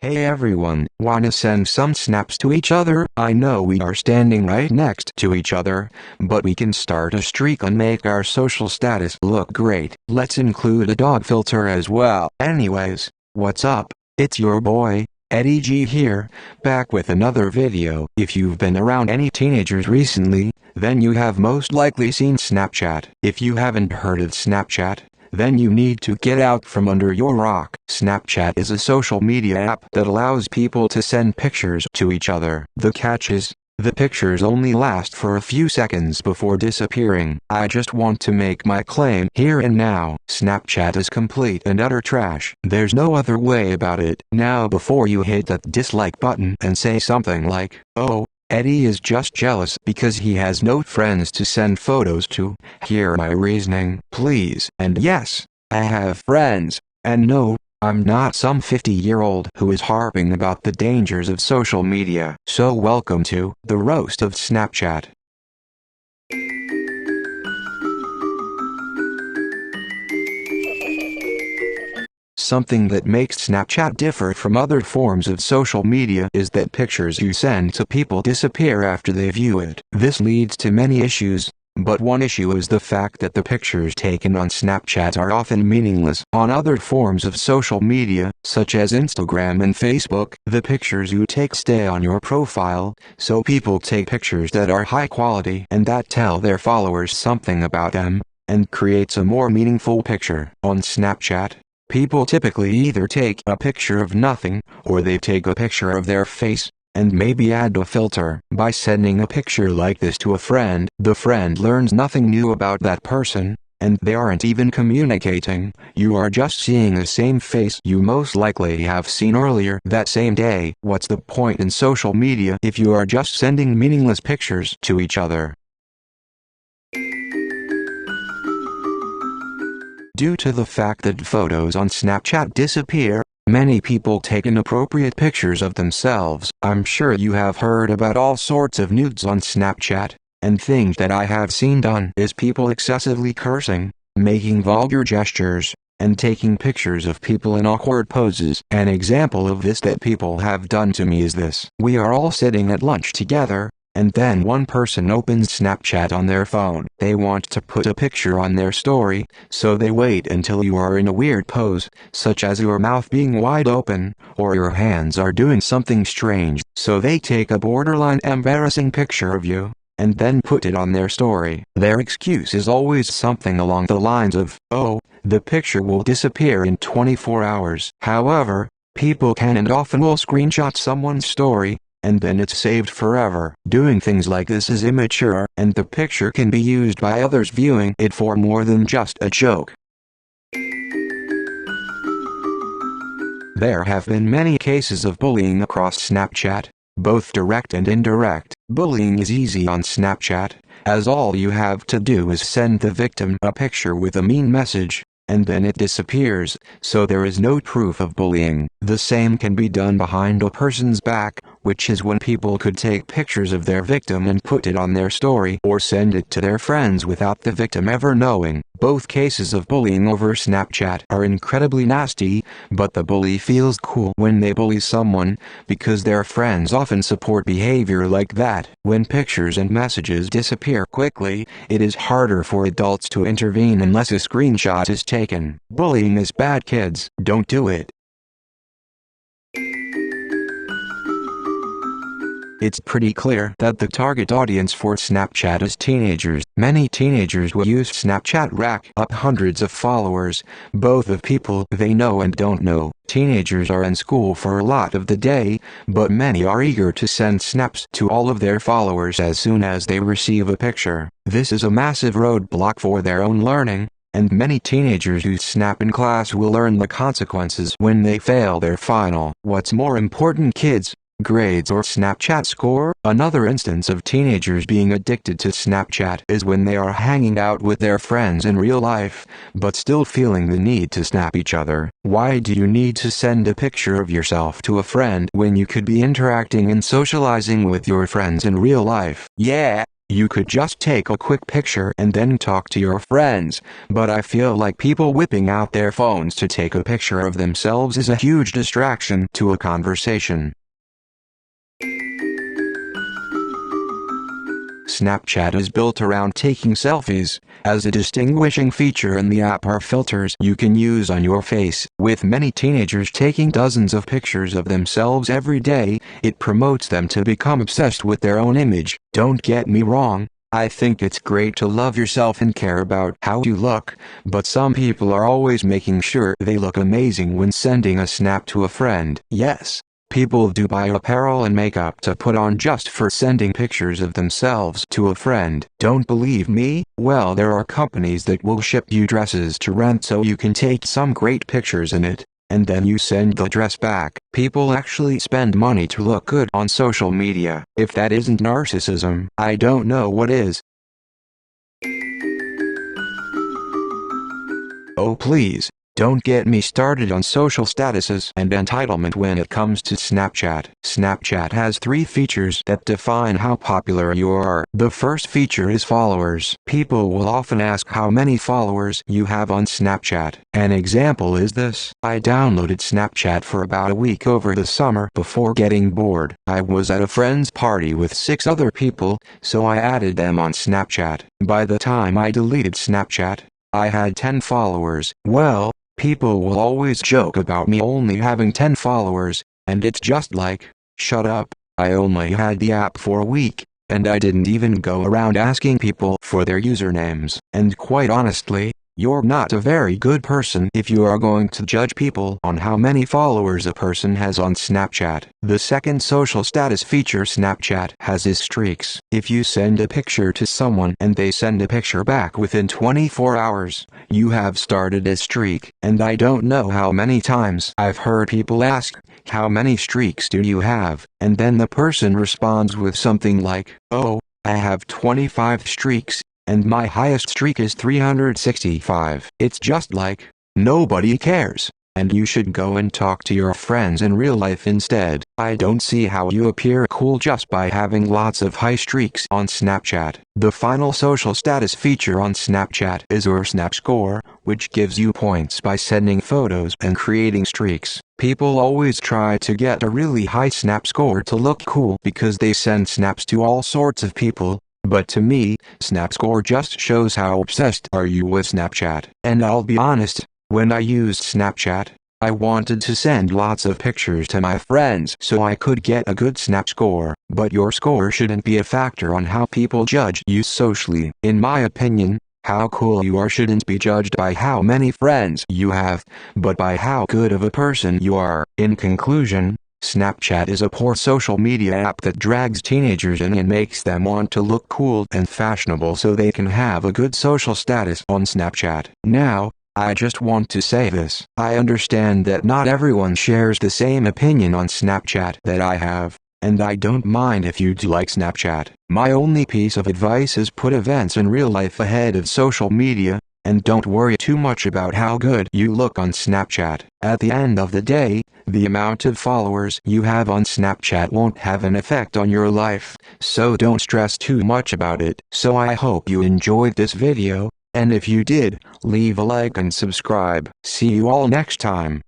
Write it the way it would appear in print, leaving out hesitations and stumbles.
Hey everyone, wanna send some snaps to each other? I know we are standing right next to each other, but we can start a streak and make our social status look great. Let's include a dog filter as well. Anyways, what's up? It's your boy, Eddie G here, back with another video. If you've been around any teenagers recently, then you have most likely seen Snapchat. If you haven't heard of Snapchat, then you need to get out from under your rock. Snapchat is a social media app that allows people to send pictures to each other. The catch is, the pictures only last for a few seconds before disappearing. I just want to make my claim here and now. Snapchat is complete and utter trash. There's no other way about it. Now before you hit that dislike button and say something like, "Oh, Eddie is just jealous because he has no friends to send photos to," hear my reasoning, please. And yes, I have friends. And no, I'm not some 50-year-old who is harping about the dangers of social media. So welcome to the roast of Snapchat. Something that makes Snapchat differ from other forms of social media is that pictures you send to people disappear after they view it. This leads to many issues, but one issue is the fact that the pictures taken on Snapchat are often meaningless. On other forms of social media, such as Instagram and Facebook, the pictures you take stay on your profile, so people take pictures that are high quality and that tell their followers something about them, and creates a more meaningful picture. On Snapchat, people typically either take a picture of nothing, or they take a picture of their face, and maybe add a filter. By sending a picture like this to a friend, the friend learns nothing new about that person, and they aren't even communicating. You are just seeing the same face you most likely have seen earlier that same day. What's the point in social media if you are just sending meaningless pictures to each other? Due to the fact that photos on Snapchat disappear, many people take inappropriate pictures of themselves. I'm sure you have heard about all sorts of nudes on Snapchat, and things that I have seen done is people excessively cursing, making vulgar gestures, and taking pictures of people in awkward poses. An example of this that people have done to me is this. We are all sitting at lunch together, and then one person opens Snapchat on their phone. They want to put a picture on their story, so they wait until you are in a weird pose, such as your mouth being wide open, or your hands are doing something strange. So they take a borderline embarrassing picture of you, and then put it on their story. Their excuse is always something along the lines of, "Oh, the picture will disappear in 24 hours. However, people can and often will screenshot someone's story, and then it's saved forever. Doing things like this is immature, and the picture can be used by others viewing it for more than just a joke. There have been many cases of bullying across Snapchat, both direct and indirect. Bullying is easy on Snapchat, as all you have to do is send the victim a picture with a mean message, and then it disappears, so there is no proof of bullying. The same can be done behind a person's back, which is when people could take pictures of their victim and put it on their story or send it to their friends without the victim ever knowing. Both cases of bullying over Snapchat are incredibly nasty, but the bully feels cool when they bully someone, because their friends often support behavior like that. When pictures and messages disappear quickly, it is harder for adults to intervene unless a screenshot is taken. Bullying is bad, kids. Don't do it. It's pretty clear that the target audience for Snapchat is teenagers. Many teenagers will use Snapchat rack up hundreds of followers, both of people they know and don't know. Teenagers are in school for a lot of the day, but many are eager to send snaps to all of their followers as soon as they receive a picture. This is a massive roadblock for their own learning, and many teenagers who snap in class will learn the consequences when they fail their final. What's more important, kids? Grades or Snapchat score? Another instance of teenagers being addicted to Snapchat is when they are hanging out with their friends in real life, but still feeling the need to snap each other. Why do you need to send a picture of yourself to a friend when you could be interacting and socializing with your friends in real life? Yeah, You could just take a quick picture and then talk to your friends, but I feel like people whipping out their phones to take a picture of themselves is a huge distraction to a conversation. Snapchat is built around taking selfies. As a distinguishing feature in the app are filters you can use on your face. With many teenagers taking dozens of pictures of themselves every day, it promotes them to become obsessed with their own image. Don't get me wrong, I think it's great to love yourself and care about how you look, but some people are always making sure they look amazing when sending a snap to a friend. Yes, people do buy apparel and makeup to put on just for sending pictures of themselves to a friend. Don't believe me? Well, there are companies that will ship you dresses to rent so you can take some great pictures in it, and then you send the dress back. People actually spend money to look good on social media. If that isn't narcissism, I don't know what is. Oh please, don't get me started on social statuses and entitlement when it comes to Snapchat. Snapchat has 3 features that define how popular you are. The first feature is followers. People will often ask how many followers you have on Snapchat. An example is this. I downloaded Snapchat for about a week over the summer before getting bored. I was at a friend's party with 6 other people, so I added them on Snapchat. By the time I deleted Snapchat, I had 10 followers. Well, people will always joke about me only having 10 followers, and it's just like, shut up, I only had the app for a week, and I didn't even go around asking people for their usernames. And quite honestly, you're not a very good person if you are going to judge people on how many followers a person has on Snapchat. The second social status feature Snapchat has is streaks. If you send a picture to someone and they send a picture back within 24 hours, you have started a streak. And I don't know how many times I've heard people ask, how many streaks do you have? And then the person responds with something like, oh, I have 25 streaks. And my highest streak is 365. It's just like, nobody cares, and you should go and talk to your friends in real life instead. I don't see how you appear cool just by having lots of high streaks on Snapchat. The final social status feature on Snapchat is your Snap Score, which gives you points by sending photos and creating streaks. People always try to get a really high Snap Score to look cool because they send snaps to all sorts of people. But to me, Snap Score just shows how obsessed are you with Snapchat. And I'll be honest, when I used Snapchat, I wanted to send lots of pictures to my friends so I could get a good Snap Score. But your score shouldn't be a factor on how people judge you socially. In my opinion, how cool you are shouldn't be judged by how many friends you have, but by how good of a person you are. In conclusion, Snapchat is a poor social media app that drags teenagers in and makes them want to look cool and fashionable so they can have a good social status on Snapchat. Now, I just want to say this. I understand that not everyone shares the same opinion on Snapchat that I have, and I don't mind if you do like Snapchat. My only piece of advice is put events in real life ahead of social media, and don't worry too much about how good you look on Snapchat. At the end of the day, the amount of followers you have on Snapchat won't have an effect on your life, so don't stress too much about it. So I hope you enjoyed this video, and if you did, leave a like and subscribe. See you all next time.